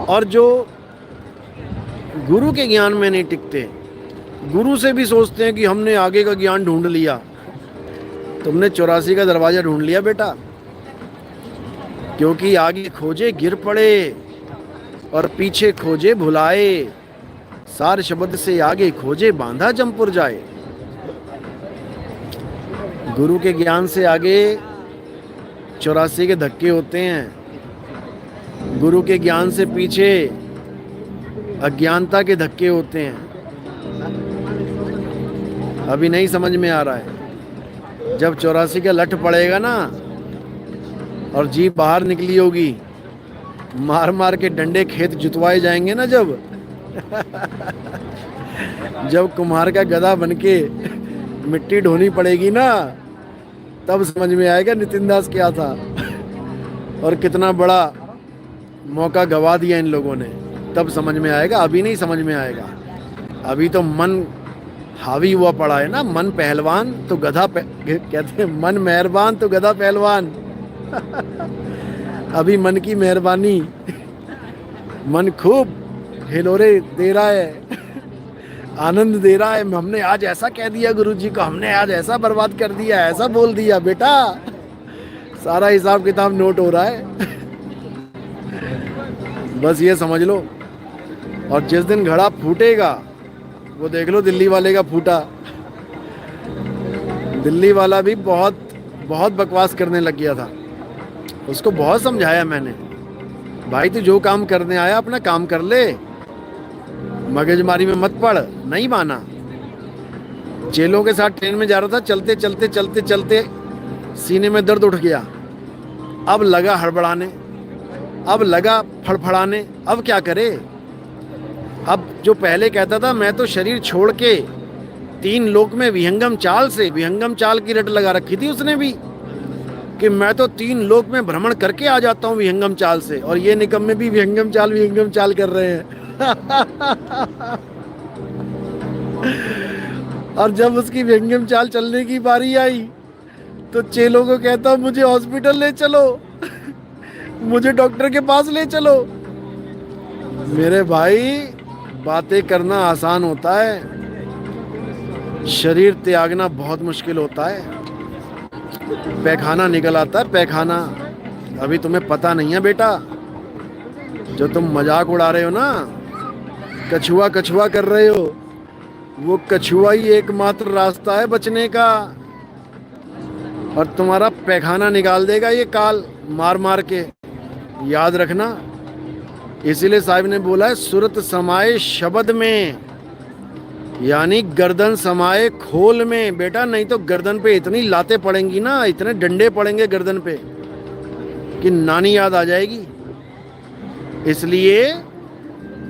और जो गुरु के ज्ञान में नहीं टिकते, गुरु से भी सोचते हैं कि हमने आगे का ज्ञान ढूंढ लिया। तुमने 84 का दरवाजा ढूंढ लिया बेटा, क्योंकि आगे खोजे गिर पड़े और पीछे खोजे भुलाए, सार शब्द से आगे खोजे बांधा जमपुर जाए। गुरु के ज्ञान से आगे 84 के धक्के होते हैं, गुरु के ज्ञान से पीछे अज्ञानता के धक्के होते हैं। अभी नहीं समझ में आ रहा है। जब 84 का लठ पड़ेगा ना और जीप बाहर निकली होगी, मार मार के डंडे खेत जुतवाए जाएंगे ना, जब कुम्हार का गधा बनके मिट्टी ढोनी पड़ेगी ना, तब समझ में आएगा नितिन दास क्या था और कितना बड़ा मौका गवा दिया इन लोगों ने। तब समझ में आएगा, अभी नहीं समझ में आएगा। अभी तो मन हावी हुआ पड़ा है ना। मन पहलवान तो गधा कहते हैं, मन मेहरबान तो गधा पहलवान। अभी मन की मेहरबानी, मन खूब हिलोरे दे रहा है, आनंद दे रहा है। हमने आज ऐसा कह दिया गुरुजी को, हमने आज ऐसा बर्बाद कर दिया, ऐसा बोल दिया। बेटा सारा हिसाब किताब नोट हो रहा है। बस ये समझ लो। और जिस दिन घड़ा फूटेगा, वो देख लो दिल्ली वाले का फूटा। दिल्ली वाला भी बहुत बहुत बकवास करने लग गया था। उसको बहुत समझाया मैंने, भाई तू जो काम करने आया अपना काम कर ले, मगजमारी में मत पड़। नहीं माना। चेलों के साथ ट्रेन में जा रहा था, चलते चलते चलते चलते सीने में दर्द उठ गया। अब लगा हड़बड़ाने, अब लगा फड़फड़ाने। अब क्या करे? अब जो पहले कहता था मैं तो शरीर छोड़ के 3 लोक में विहंगम चाल से, विहंगम चाल की रट लगा रखी थी उसने भी कि मैं तो 3 लोक में भ्रमण करके आ जाता हूँ विहंगम चाल से। और ये निकम्मे भी विहंगम चाल कर रहे हैं। और जब उसकी विहंगम चाल चलने की बारी आई तो चेलों को कहता मुझे हॉस्पिटल ले चलो, मुझे डॉक्टर के पास ले चलो। मेरे भाई बातें करना आसान होता है, शरीर त्यागना बहुत मुश्किल होता है। पैखाना निकल आता है, पैखाना। अभी तुम्हें पता नहीं है बेटा, जो तुम मजाक उड़ा रहे हो ना, कछुआ कछुआ कर रहे हो, वो कछुआ ही एकमात्र रास्ता है बचने का। और तुम्हारा पैखाना निकाल देगा ये काल मार मार के, याद रखना। इसीलिए साहिब ने बोला है सुरत समाये शब्द में, यानी गर्दन समाये खोल में। बेटा नहीं तो गर्दन पे इतनी लातें पड़ेंगी ना, इतने डंडे पड़ेंगे गर्दन पे कि नानी याद आ जाएगी। इसलिए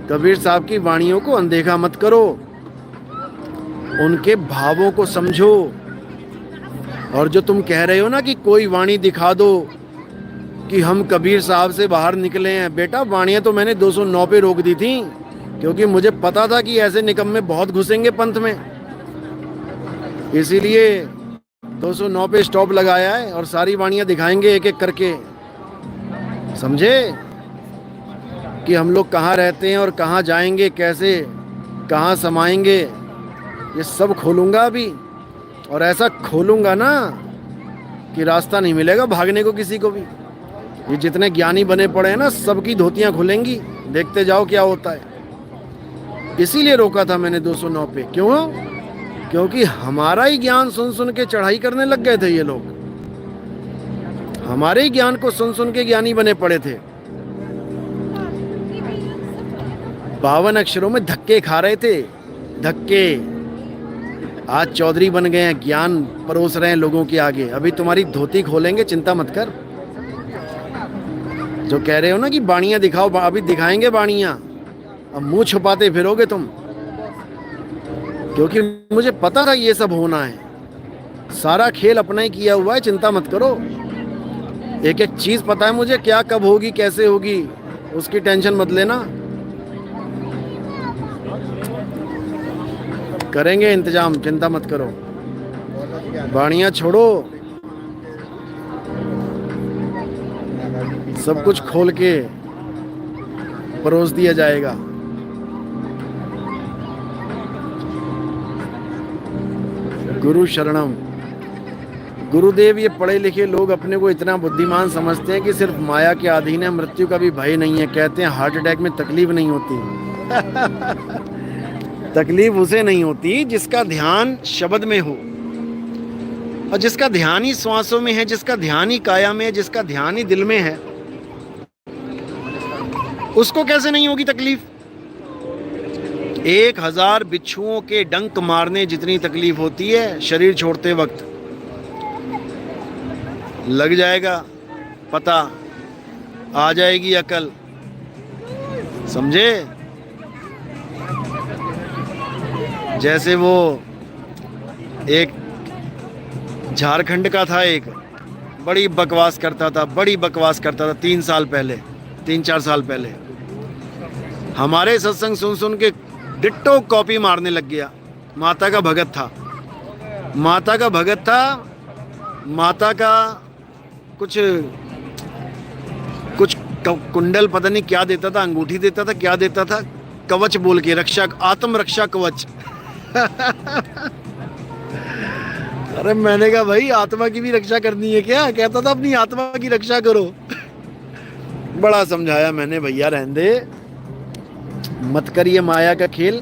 कबीर साहब की वाणियों को अनदेखा मत करो, उनके भावों को समझो। और जो तुम कह रहे हो ना कि कोई वाणी दिखा दो कि हम कबीर साहब से बाहर निकले हैं, बेटा वाणियाँ तो मैंने 209 पे रोक दी थी, क्योंकि मुझे पता था कि ऐसे निकम्मे बहुत घुसेंगे पंथ में। इसीलिए 209 पे स्टॉप लगाया है और सारी वाणियाँ दिखाएंगे एक एक करके। समझे कि हम लोग कहाँ रहते हैं और कहाँ जाएंगे, कैसे कहाँ समाएंगे, ये सब खोलूँगा अभी। और ऐसा खोलूँगा ना कि रास्ता नहीं मिलेगा भागने को किसी को भी। ये जितने ज्ञानी बने पड़े हैं ना, सबकी धोतियाँ खुलेंगी, देखते जाओ क्या होता है। इसीलिए रोका था मैंने 209 पे। क्यों? क्योंकि हमारा ही ज्ञान सुन सुन के चढ़ाई करने लग गए थे ये लोग। हमारे ही ज्ञान को सुन सुन के ज्ञानी बने पड़े थे। 52 अक्षरों में धक्के खा रहे थे, धक्के। आज चौधरी बन गए हैं, ज्ञान परोस रहे हैं लोगों के आगे। अभी तुम्हारी धोती खोलेंगे, चिंता मत कर। जो कह रहे हो ना कि बाणियां दिखाओ, अभी दिखाएंगे बाणियां। अब मुंह छुपाते फिरोगे तुम, क्योंकि मुझे पता था ये सब होना है। सारा खेल अपना ही किया हुआ है, चिंता मत करो। एक एक चीज पता है मुझे, क्या कब होगी कैसे होगी, उसकी टेंशन मत लेना। करेंगे इंतजाम, चिंता मत करो। बाणियां छोड़ो। सब कुछ खोल के परोस दिया जाएगा। गुरु शरणम। गुरुदेव, ये पढ़े लिखे लोग अपने को इतना बुद्धिमान समझते हैं कि सिर्फ माया के अधीन है, मृत्यु का भी भय नहीं है। कहते हैं हार्ट अटैक में तकलीफ नहीं होती। तकलीफ उसे नहीं होती जिसका ध्यान शब्द में हो, और जिसका ध्यान ही श्वासों में है, जिसका ध्यान ही काया में है, जिसका ध्यान ही दिल में है, उसको कैसे नहीं होगी तकलीफ। 1000 बिच्छुओं के डंक मारने जितनी तकलीफ होती है शरीर छोड़ते वक्त, लग जाएगा पता, आ जाएगी अकल, समझे। जैसे वो एक झारखंड का था, एक बड़ी बकवास करता था, 3 साल पहले, 3-4 साल पहले हमारे सत्संग सुन सुन के डिट्टो कॉपी मारने लग गया। माता का भगत था, माता का कुछ कुंडल पता नहीं क्या देता था, अंगूठी देता था, क्या देता था, कवच बोल के, रक्षा, आत्म रक्षा कवच। अरे मैंने कहा भाई आत्मा की भी रक्षा करनी है क्या? कहता था अपनी आत्मा की रक्षा करो। बड़ा समझाया मैंने, भैया रहने दे, मत करिए माया का खेल।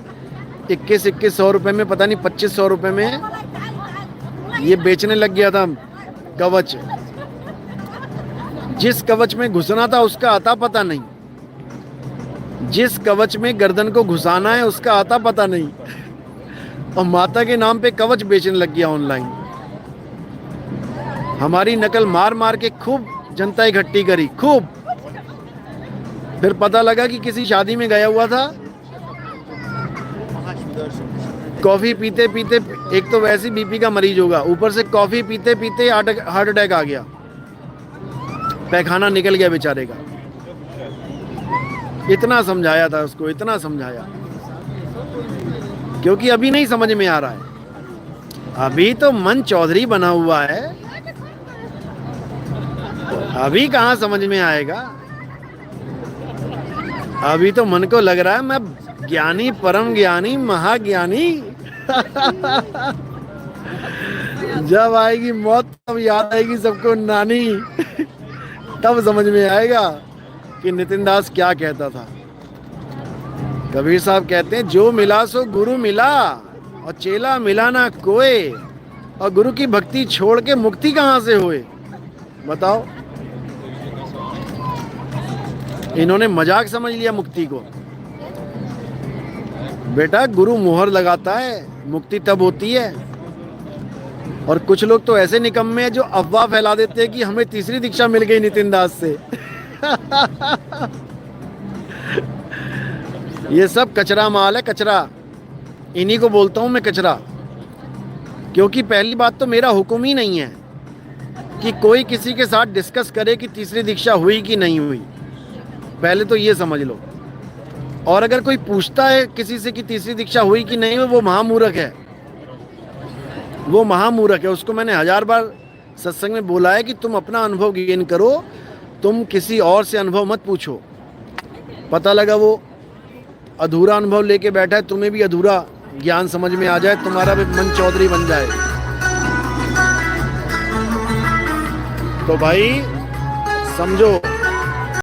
2100 रुपए में, पता नहीं 2500 रुपए में ये बेचने लग गया था कवच। जिस कवच में घुसना था उसका आता पता नहीं, जिस कवच में गर्दन को घुसाना है उसका आता पता नहीं, और माता के नाम पे कवच बेचने लग गया ऑनलाइन। हमारी नकल मार मार के खूब जनता इकट्ठी करी, खूब। फिर पता लगा कि किसी शादी में गया हुआ था, कॉफी पीते पीते, एक तो वैसे बीपी का मरीज होगा, ऊपर से कॉफी पीते पीते हार्ट अटैक आ गया, पैखाना निकल गया बेचारे का। इतना समझाया था उसको, इतना समझाया, क्योंकि अभी नहीं समझ में आ रहा है। अभी तो मन चौधरी बना हुआ है, अभी कहाँ समझ में आएगा। अभी तो मन को लग रहा है मैं ज्ञानी, परम ज्ञानी, महाज्ञानी। जब आएगी मौत तब याद आएगी सबको नानी। तब समझ में आएगा कि नितिन दास क्या कहता था। कबीर साहब कहते हैं जो मिला सो गुरु मिला, और चेला मिला ना कोई, और गुरु की भक्ति छोड़ के मुक्ति कहाँ से होए, बताओ। इन्होंने मजाक समझ लिया मुक्ति को। बेटा गुरु मोहर लगाता है, मुक्ति तब होती है। और कुछ लोग तो ऐसे निकम्मे हैं जो अफवाह फैला देते हैं कि हमें तीसरी दीक्षा मिल गई नितिन दास से। ये सब कचरा माल है, कचरा। इन्हीं को बोलता हूं मैं कचरा, क्योंकि पहली बात तो मेरा हुक्म ही नहीं है कि कोई किसी के साथ डिस्कस करे कि तीसरी दीक्षा हुई कि नहीं हुई। पहले तो ये समझ लो। और अगर कोई पूछता है किसी से कि तीसरी दीक्षा हुई कि नहीं हुई, वो महामूर्ख है, वो महामूर्ख है। उसको मैंने 1000 बार सत्संग में बोला है कि तुम अपना अनुभव गेन करो, तुम किसी और से अनुभव मत पूछो। पता लगा वो अधूरा अनुभव लेके बैठा है, तुम्हें भी अधूरा ज्ञान समझ में आ जाए, तुम्हारा भी मन चौधरी बन जाए। तो भाई समझो,